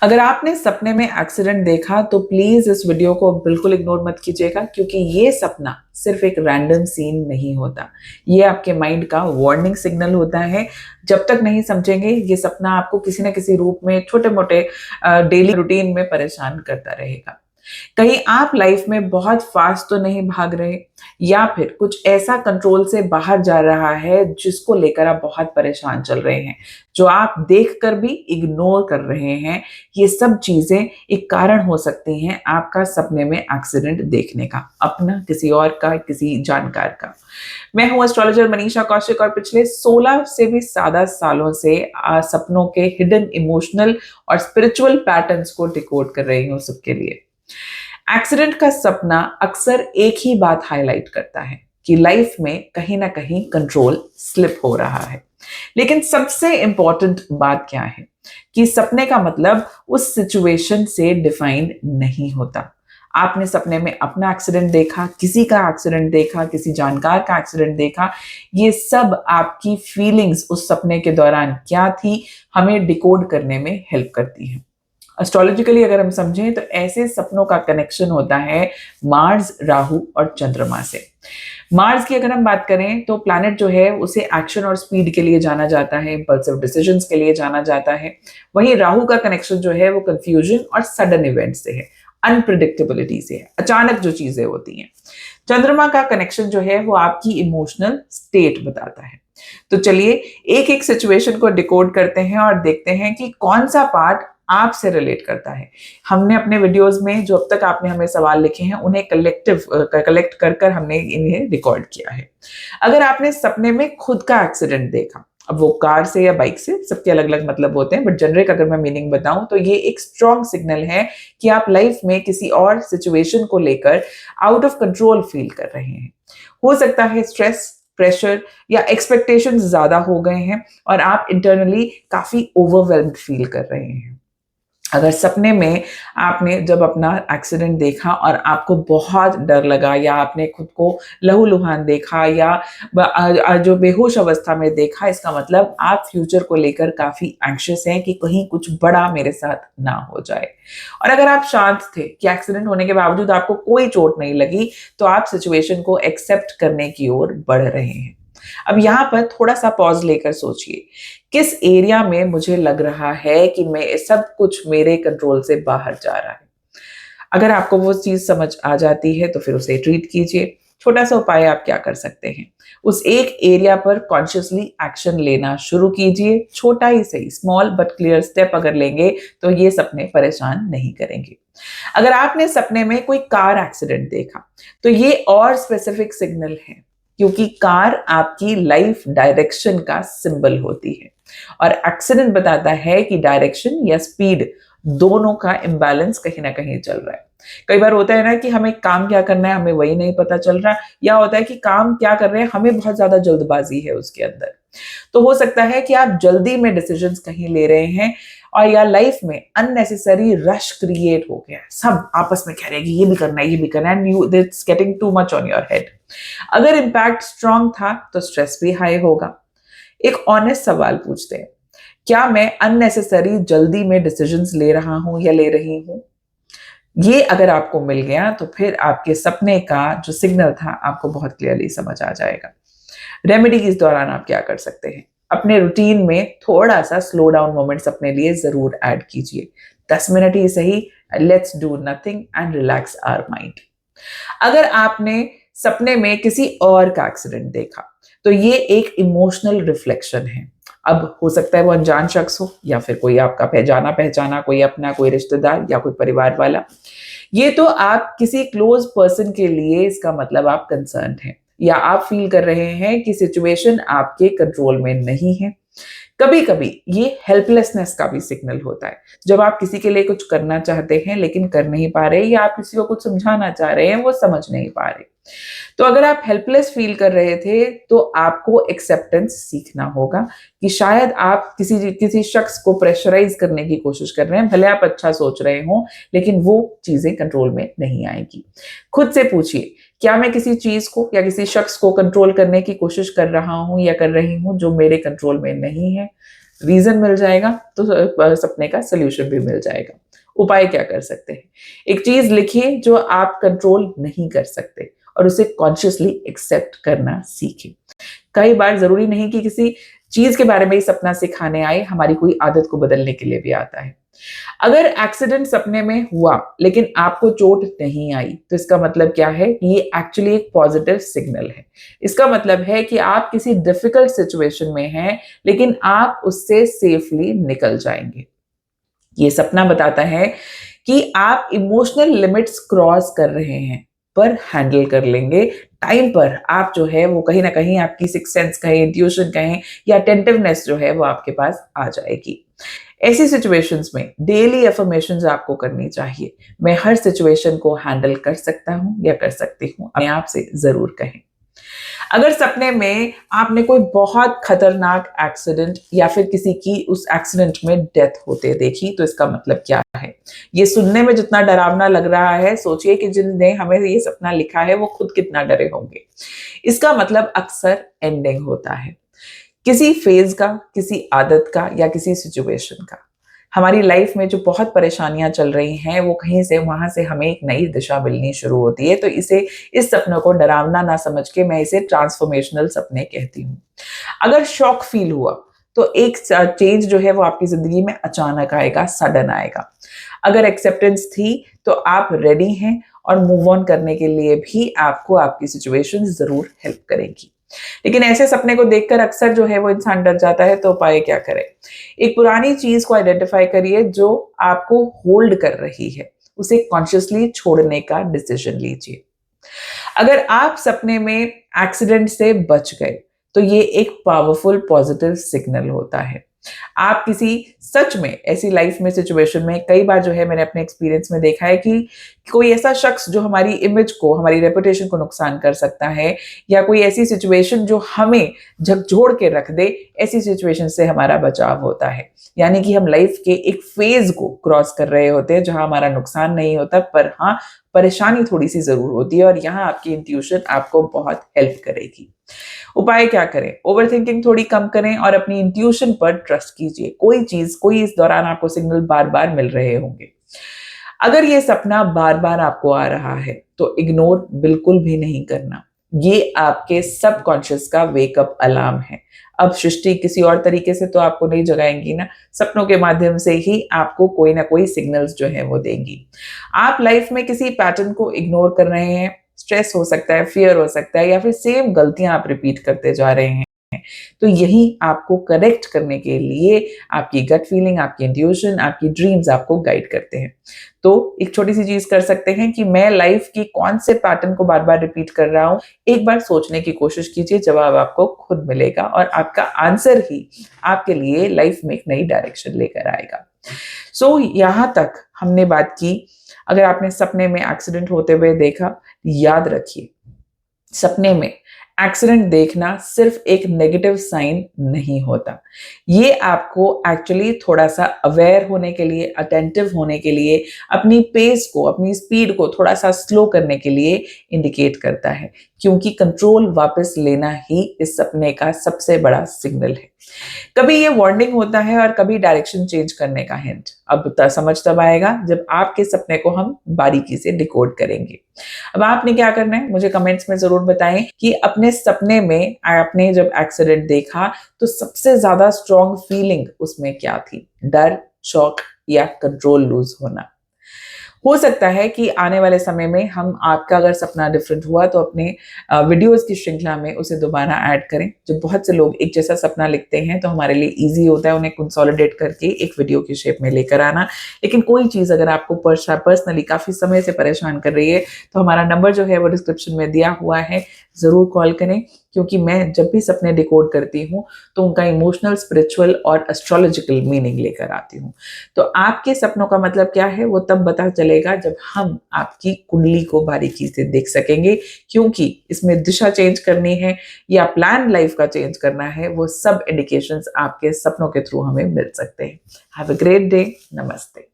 अगर आपने सपने में एक्सीडेंट देखा तो प्लीज इस वीडियो को बिल्कुल इग्नोर मत कीजिएगा, क्योंकि ये सपना सिर्फ एक रैंडम सीन नहीं होता। ये आपके माइंड का वार्निंग सिग्नल होता है। जब तक नहीं समझेंगे, ये सपना आपको किसी ना किसी रूप में छोटे मोटे डेली रूटीन में परेशान करता रहेगा। कहीं आप लाइफ में बहुत फास्ट तो नहीं भाग रहे, या फिर कुछ ऐसा कंट्रोल से बाहर जा रहा है जिसको लेकर आप बहुत परेशान चल रहे हैं, जो आप देखकर भी इग्नोर कर रहे हैं। ये सब चीजें एक कारण हो सकती हैं आपका सपने में एक्सीडेंट देखने का, अपना, किसी और का, किसी जानकार का। मैं हूं एस्ट्रोलॉजर मनीषा कौशिक और पिछले 16 से भी ज्यादा सालों से सपनों के हिडन इमोशनल और स्पिरिचुअल पैटर्न्स को डिकोड कर रही हूं सबके लिए। एक्सीडेंट का सपना अक्सर एक ही बात हाईलाइट करता है कि लाइफ में कहीं ना कहीं कंट्रोल स्लिप हो रहा है। लेकिन सबसे इंपॉर्टेंट बात क्या है कि सपने का मतलब उस सिचुएशन से डिफाइंड नहीं होता। आपने सपने में अपना एक्सीडेंट देखा, किसी का एक्सीडेंट देखा, किसी जानकार का एक्सीडेंट देखा, ये सब आपकी फीलिंग्स उस सपने के दौरान क्या थी, हमें डिकोड करने में हेल्प करती है। एस्ट्रोलॉजिकली अगर हम समझें तो ऐसे सपनों का कनेक्शन होता है मार्स, राहु और चंद्रमा से। मार्स की अगर हम बात करें तो प्लैनेट जो है उसे एक्शन और स्पीड के लिए जाना जाता है, इंपल्सिव डिसीजंस के लिए जाना जाता है। वहीं राहु का कनेक्शन जो है वो कंफ्यूजन और सडन इवेंट से है, अनप्रिडिक्टेबिलिटी से है, अचानक जो चीजें होती हैं। चंद्रमा का कनेक्शन जो है वो आपकी इमोशनल स्टेट बताता है। तो चलिए एक एक सिचुएशन को डिकोड करते हैं और देखते हैं कि कौन सा पार्ट आपसे रिलेट करता है। हमने अपने वीडियोस में जो अब तक आपने हमें सवाल लिखे हैं उन्हें कलेक्ट कर कर हमने इन्हें रिकॉर्ड किया है। अगर आपने सपने में खुद का एक्सीडेंट देखा, अब वो कार से या बाइक से, सबके अलग अलग मतलब होते हैं, बट जनरिक अगर मैं मीनिंग बताऊं तो ये एक स्ट्रॉन्ग सिग्नल है कि आप लाइफ में किसी और सिचुएशन को लेकर आउट ऑफ कंट्रोल फील कर रहे हैं। हो सकता है स्ट्रेस, प्रेशर या एक्सपेक्टेशंस ज्यादा हो गए हैं और आप इंटरनली काफी ओवरवेल्म्ड फील कर रहे हैं। अगर सपने में आपने जब अपना एक्सीडेंट देखा और आपको बहुत डर लगा, या आपने खुद को लहूलुहान देखा, या जो बेहोश अवस्था में देखा, इसका मतलब आप फ्यूचर को लेकर काफी एंग्शियस हैं कि कहीं कुछ बड़ा मेरे साथ ना हो जाए। और अगर आप शांत थे कि एक्सीडेंट होने के बावजूद आपको कोई चोट नहीं लगी, तो आप सिचुएशन को एक्सेप्ट करने की ओर बढ़ रहे हैं। अब यहाँ पर थोड़ा सा पॉज लेकर सोचिए, किस एरिया में मुझे लग रहा है कि मैं सब कुछ मेरे कंट्रोल से बाहर जा रहा है। अगर आपको वो चीज समझ आ जाती है तो फिर उसे ट्रीट कीजिए। छोटा सा उपाय आप क्या कर सकते हैं, उस एक एरिया पर कॉन्शियसली एक्शन लेना शुरू कीजिए। छोटा ही सही, स्मॉल बट क्लियर स्टेप अगर लेंगे तो ये सपने परेशान नहीं करेंगे। अगर आपने सपने में कोई कार एक्सीडेंट देखा तो ये और स्पेसिफिक सिग्नल है, क्योंकि कार आपकी लाइफ डायरेक्शन का सिंबल होती है और एक्सीडेंट बताता है कि डायरेक्शन या स्पीड दोनों का इम्बैलेंस कहीं ना कहीं चल रहा है। कई बार होता है ना कि हमें काम क्या करना है हमें वही नहीं पता चल रहा, या होता है कि काम क्या कर रहे हैं हमें बहुत ज्यादा जल्दबाजी है उसके अंदर। तो हो सकता है कि आप जल्दी में डिसीजंस कहीं ले रहे हैं, और या लाइफ में अननेसेसरी रश क्रिएट हो गया है, सब आपस में कह रहे हैं कि ये भी करना है, ये भी करना है, and you it's getting too much on your head. अगर इम्पैक्ट स्ट्रांग था तो स्ट्रेस भी हाई होगा। एक ऑनेस्ट सवाल पूछते हैं, क्या मैं अननेसेसरी जल्दी में डिसीजंस ले रहा हूं या ले रही हूं? ये अगर आपको मिल गया तो फिर आपके सपने का जो सिग्नल था आपको बहुत क्लियरली समझ आ जाएगा। रेमेडी इस दौरान आप क्या कर सकते हैं, अपने रूटीन में थोड़ा सा स्लो डाउन मोमेंट्स अपने लिए जरूर ऐड कीजिए। 10 मिनट ही सही, let's do nothing and relax our mind. अगर आपने सपने में किसी और का एक्सीडेंट देखा तो ये एक इमोशनल रिफ्लेक्शन है। अब हो सकता है वो अनजान शख्स हो, या फिर कोई आपका पहचाना पहचाना, कोई अपना, कोई रिश्तेदार या कोई परिवार वाला। ये तो आप किसी क्लोज पर्सन के लिए इसका मतलब आप कंसर्न हैं, या आप फील कर रहे हैं कि सिचुएशन आपके कंट्रोल में नहीं है। कभी कभी ये हेल्पलेसनेस का भी सिग्नल होता है, जब आप किसी के लिए कुछ करना चाहते हैं लेकिन कर नहीं पा रहे, या आप किसी को कुछ समझाना चाह रहे हैं वो समझ नहीं पा रहे। तो अगर आप हेल्पलेस फील कर रहे थे तो आपको एक्सेप्टेंस सीखना होगा कि शायद आप किसी किसी शख्स को प्रेशराइज करने की कोशिश कर रहे हैं, भले आप अच्छा सोच रहे हो, लेकिन वो चीजें कंट्रोल में नहीं आएगी। खुद से पूछिए, क्या मैं किसी चीज को या किसी शख्स को कंट्रोल करने की कोशिश कर रहा हूं या कर रही हूं जो मेरे कंट्रोल में नहीं है? रीजन मिल जाएगा तो सपने का सोल्यूशन भी मिल जाएगा। उपाय क्या कर सकते हैं? एक चीज लिखिए जो आप कंट्रोल नहीं कर सकते और उसे कॉन्शियसली एक्सेप्ट करना सीखें। कई बार जरूरी नहीं कि किसी चीज के बारे में ही सपना सिखाने आए, हमारी कोई आदत को बदलने के लिए भी आता है। अगर एक्सीडेंट सपने में हुआ लेकिन आपको चोट नहीं आई तो इसका मतलब क्या है? ये एक्चुअली एक पॉजिटिव सिग्नल है। इसका मतलब है कि आप किसी डिफिकल्ट सिचुएशन में हैं लेकिन आप उससे सेफली निकल जाएंगे। ये सपना बताता है कि आप इमोशनल लिमिट्स क्रॉस कर रहे हैं पर हैंडल कर लेंगे। टाइम पर आप जो है वो कहीं ना कहीं आपकी सिक्स सेंस कहें, इंट्यूशन कहें या अटेंटिवनेस जो है वो आपके पास आ जाएगी। ऐसी सिचुएशंस में डेली अफर्मेशंस आपको करनी चाहिए। मैं हर सिचुएशन को हैंडल कर सकता हूं या कर सकती हूं, अपने आप से जरूर कहें। अगर सपने में आपने कोई बहुत खतरनाक एक्सीडेंट या फिर किसी की उस एक्सीडेंट में डेथ होते देखी तो इसका मतलब क्या है? ये सुनने में जितना डरावना लग रहा है, सोचिए कि जिनने हमें ये सपना लिखा है वो खुद कितना डरे होंगे। इसका मतलब अक्सर एंडिंग होता है, किसी फेज का, किसी आदत का या किसी सिचुएशन का। हमारी लाइफ में जो बहुत परेशानियां चल रही हैं वो कहीं से वहां से हमें एक नई दिशा मिलनी शुरू होती है। तो इस सपनों को डरावना ना समझ के मैं इसे ट्रांसफॉर्मेशनल सपने कहती हूँ। अगर शॉक फील हुआ तो एक चेंज जो है वो आपकी जिंदगी में अचानक आएगा, सडन आएगा। अगर एक्सेप्टेंस थी तो आप रेडी हैं और मूव ऑन करने के लिए भी आपको आपकी सिचुएशन जरूर हेल्प करेगी। लेकिन ऐसे सपने को देखकर अक्सर जो है वो इंसान डर जाता है, तो उपाय क्या करे? एक पुरानी चीज को आइडेंटिफाई करिए जो आपको होल्ड कर रही है, उसे कॉन्शियसली छोड़ने का डिसीजन लीजिए। अगर आप सपने में एक्सीडेंट से बच गए तो ये एक पावरफुल पॉजिटिव सिग्नल होता है। आप किसी सच में ऐसी लाइफ में सिचुएशन में कई बार जो है मैंने अपने एक्सपीरियंस में देखा है कि कोई ऐसा शख्स जो हमारी इमेज को, हमारी रेपुटेशन को नुकसान कर सकता है या कोई ऐसी सिचुएशन जो हमें झकझोर के रख दे, ऐसी सिचुएशन से हमारा बचाव होता है। यानी कि हम लाइफ के एक फेज को क्रॉस कर रहे होते हैं जहां हमारा नुकसान नहीं होता पर हाँ, परेशानी थोड़ी सी जरूर होती है और यहाँ आपकी इंट्यूशन आपको बहुत हेल्प करेगी। उपाय क्या करें? ओवरथिंकिंग थोड़ी कम करें और अपनी इंट्यूशन पर ट्रस्ट कीजिए। कोई इस दौरान आपको सिग्नल बार बार मिल रहे होंगे। अगर ये सपना बार बार आपको आ रहा है तो इग्नोर बिल्कुल भी नहीं करना। ये आपके सबकॉन्शियस का वेकअप अलार्म है। अब सृष्टि किसी और तरीके से तो आपको नहीं जगाएंगी ना, सपनों के माध्यम से ही आपको कोई ना कोई सिग्नल्स जो है वो देंगी। आप लाइफ में किसी पैटर्न को इग्नोर कर रहे हैं, स्ट्रेस हो सकता है, फियर हो सकता है या फिर सेम गलतियां आप रिपीट करते जा रहे हैं, तो यही आपको करेक्ट करने के लिए आपकी गट फीलिंग, आपकी इंट्यूशन, आपकी ड्रीम्स आपको गाइड करते हैं। तो एक छोटी सी चीज कर सकते हैं कि मैं लाइफ की कौन से पैटर्न को बार बार रिपीट कर रहा हूं, एक बार सोचने की कोशिश कीजिए। जवाब आपको खुद मिलेगा और आपका आंसर ही आपके लिए लाइफ में एक नई डायरेक्शन लेकर आएगा। सो यहां तक हमने बात की। अगर आपने सपने में एक्सीडेंट होते हुए देखा, याद रखिए सपने में एक्सीडेंट देखना सिर्फ एक नेगेटिव साइन नहीं होता। ये आपको एक्चुअली थोड़ा सा अवेयर होने के लिए, अटेंटिव होने के लिए, अपनी पेस को, अपनी स्पीड को थोड़ा सा स्लो करने के लिए इंडिकेट करता है, क्योंकि कंट्रोल वापस लेना ही इस सपने का सबसे बड़ा सिग्नल है। कभी ये वार्निंग होता है और कभी डायरेक्शन चेंज करने का हिंट। अब समझ तब आएगा जब आपके सपने को हम बारीकी से डिकोड करेंगे। अब आपने क्या करना है, मुझे कमेंट्स में जरूर बताएं कि अपने सपने में आपने जब एक्सीडेंट देखा तो सबसे ज्यादा स्ट्रॉन्ग फीलिंग उसमें क्या थी? डर, शॉक या कंट्रोल लूज होना? हो सकता है कि आने वाले समय में हम, आपका अगर सपना डिफरेंट हुआ तो अपने वीडियोस की श्रृंखला में उसे दोबारा ऐड करें। जब बहुत से लोग एक जैसा सपना लिखते हैं तो हमारे लिए इजी होता है उन्हें कंसोलिडेट करके एक वीडियो की शेप में लेकर आना। लेकिन कोई चीज़ अगर आपको पर्सनली काफ़ी समय से परेशान कर रही है तो हमारा नंबर जो है वो डिस्क्रिप्शन में दिया हुआ है, ज़रूर कॉल करें, क्योंकि मैं जब भी सपने डिकोड करती हूँ तो उनका इमोशनल, स्पिरिचुअल और एस्ट्रोलॉजिकल मीनिंग लेकर आती हूँ। तो आपके सपनों का मतलब क्या है वो तब पता चलेगा जब हम आपकी कुंडली को बारीकी से देख सकेंगे, क्योंकि इसमें दिशा चेंज करनी है या प्लान लाइफ का चेंज करना है, वो सब इंडिकेशंस आपके सपनों के थ्रू हमें मिल सकते हैं। Have a great day. नमस्ते।